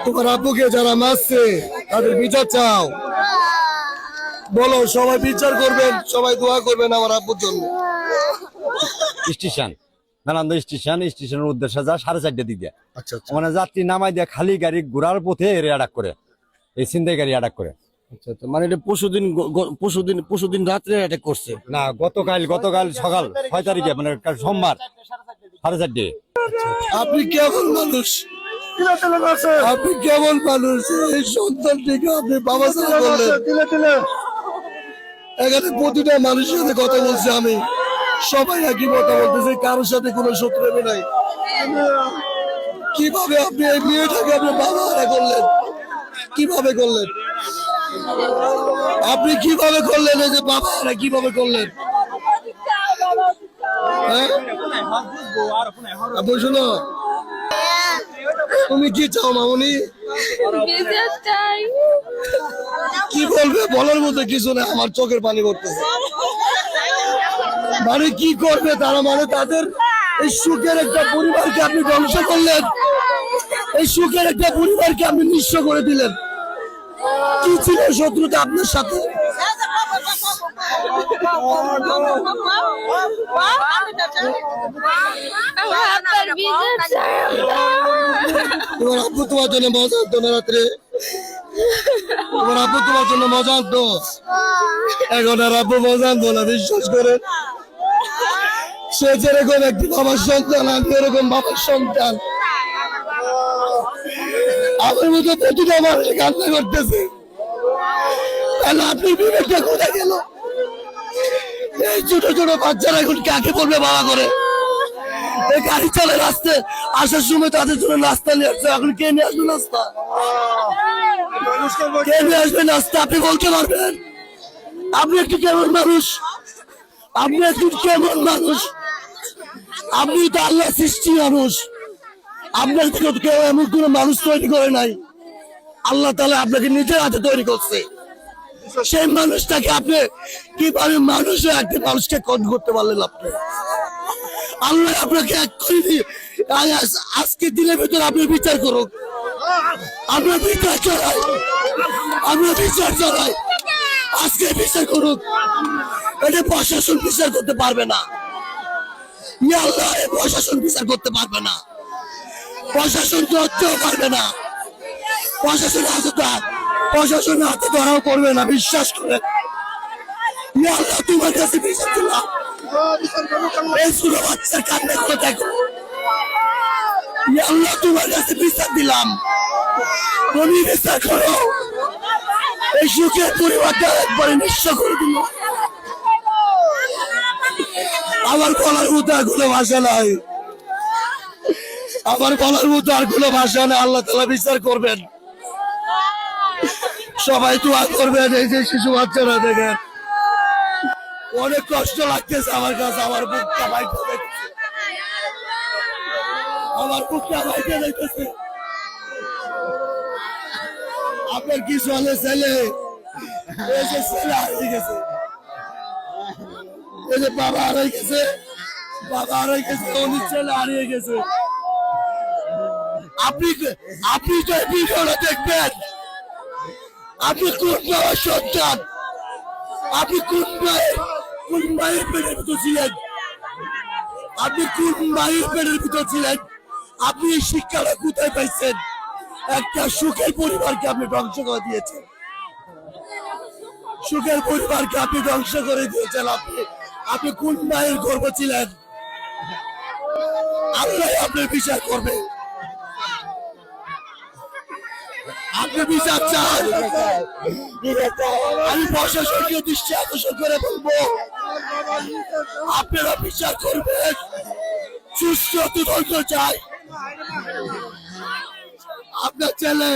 তোমার আব্বুকে যারা মারছে তাদের বিচার চাও, বলো। সবাই বিচার করবেন, সবাই দোয়া করবেন আমার আব্বুর জন্য। স্টেশন নালন্দা স্টেশনের উদ্দেশ্যে যা 4:30 দিকে। আচ্ছা, মানে যাত্রী নামাই দিয়ে খালি গাড়ি ঘোরার পথে এর অ্যাটাক করে, এই ছিনতাই গাড়ি অ্যাটাক করে। আচ্ছা, মানে এটা পরশুদিন রাত্রে অ্যাটাক করছে না, গতকাল সকাল 6 তারিখে, মানে সোমবার 4:30। আপনি কেমন মানুষ? আপনি কেমন মানুষ? এই সন্তানটিকে আপনি বাবা সাথে বললেন। এখানে প্রতিটা মানুষের সাথে কথা বলছি আমি, সবাই একই কথা বলতেছে, কারোর সাথে কোনো শত্রুতা নাই। কিভাবে আপনি এই মেয়েটাকে আপনি বাবা হারা করলেন? কিভাবে করলেন আপনি? কিভাবে করলেন এই যে বাবা হারা কিভাবে করলেন? হ্যাঁ, শোনো, তুমি কি চাও মামনি? কি বলবে বলার মতো কিছু না, আমার চোখের পানি পড়তেছে। মানে কি করবে তারা? মানে তাদের এই সুখের একটা পরিবারকে আপনি ধ্বংস করলেন, এই সুখের একটা পরিবারকে আপনি নিঃস্ব করে দিলেন। কি ছিল শত্রুতা আপনার সাথে? তোমার আব্বু তোমার জন্য মজা আনতো না রাত্রে? তোমার আব্বু তোমার জন্য মজা আনতো? এখন আর আব্বু মজা আনতো না, বিশ্বাস করে। সে যেরকম একটি বাবার সন্তান, আমি এরকম বাবার সন্তান। আমার মতো প্রতিটা মানুষ কান্না করতেছে। তাহলে আপনি বিবেকটা কোথায় গেল? এই ছোট ছোট বাচ্চারা এখন কাকে বলবে বাবা করে? এই গাড়ি চলে রাস্তায় আসার সময় তাদের জন্য নাস্তা নিয়ে আসছে, এখন কে নিয়ে আসবে নাস্তা? কে নিয়ে আসবে নাস্তা? আপনি বলতে পারবেন? আপনি একটি কেমন মানুষ? আপনি একটি কেমন মানুষ? আপনি তো আল্লাহ সৃষ্টি মানুষ। আপনার থেকে কেউ এমন কোন মানুষ তৈরি করে নাই, আল্লাহ তাআলা আপনাকে নিজের হাতে তৈরি করছে। সেই মানুষটাকে আপনি কিভাবে মানুষের একটি মানুষকে কন্ট্রোল করতে পারলেন? আপনি আল্লাহ আপনাকে এক করে দিয়ে আজকে দিনের ভিতরে আপনি বিচার করুন। আমরা বিচার চালাই, আমরা বিচার চালাই, আজকে বিচার করুন। এটা প্রশাসন বিচার করতে পারবে না। আল্লাহ, প্রশাসন বিচার করতে পারবে না, প্রশাসন ধরতেও পারবে না, প্রশাসনের হাতে ধরাও পড়বে না, বিশ্বাস করে। আল্লাহ, তোমার কাছে বিচার দিলাম। এই ছোট বাচ্চার কান্না করে দেখো। আল্লাহ, তোমার কাছে বিচার দিলাম, তুমি বিচার করো। এই সুখের পরিবারটা একবারে নিঃস্ব করে দিল। আমার বলার মতো আর কোনো ভাষা নাই, আমার বলার মতো আর কোনো ভাষা নেই। আল্লাহ তাআলা বিচার করবেন, সবাই দোয়া করবেন। এই যে শিশু বাচ্চারা দেখেন, অনেক কষ্ট লাগতেছে আমার কাছে। আমার বুকটা ভাইতে দেখতেছে, আমার বুকটা ভাইতে দেখতেছে। আপনার কি চলে? ছেলে, এই যে ছেলে হারিয়ে গেছে, এই যে বাবা হারিয়ে গেছে, অনেক ছেলে হারিয়ে গেছে। আপনি তো এই ভিডিওটা দেখবেন। আপনি কোন বাবার সন্তান? আপনি কোন মায়ের পেটের ভিতর ছিলেন? আপনি কোন মায়ের পেটের ভিতর ছিলেন? আপনি এই শিক্ষাটা কোথায় পাইছেন? একটা সুখের পরিবারকে আপনি ধ্বংস করে দিয়েছেন, সুখের পরিবারকে আপনি ধ্বংস করে দিয়েছেন। আপনি কোন মায়ের গর্ভ ছিলেন? আল্লাহ আপনার বিচার করবে। আপনি বিচার চান, আমি প্রশাসনকে দৃষ্টি আকর্ষণ করে বলবো, আপনারা বিচার করবেন। সুস্থ তদন্ত চাই। আপনার ছেলে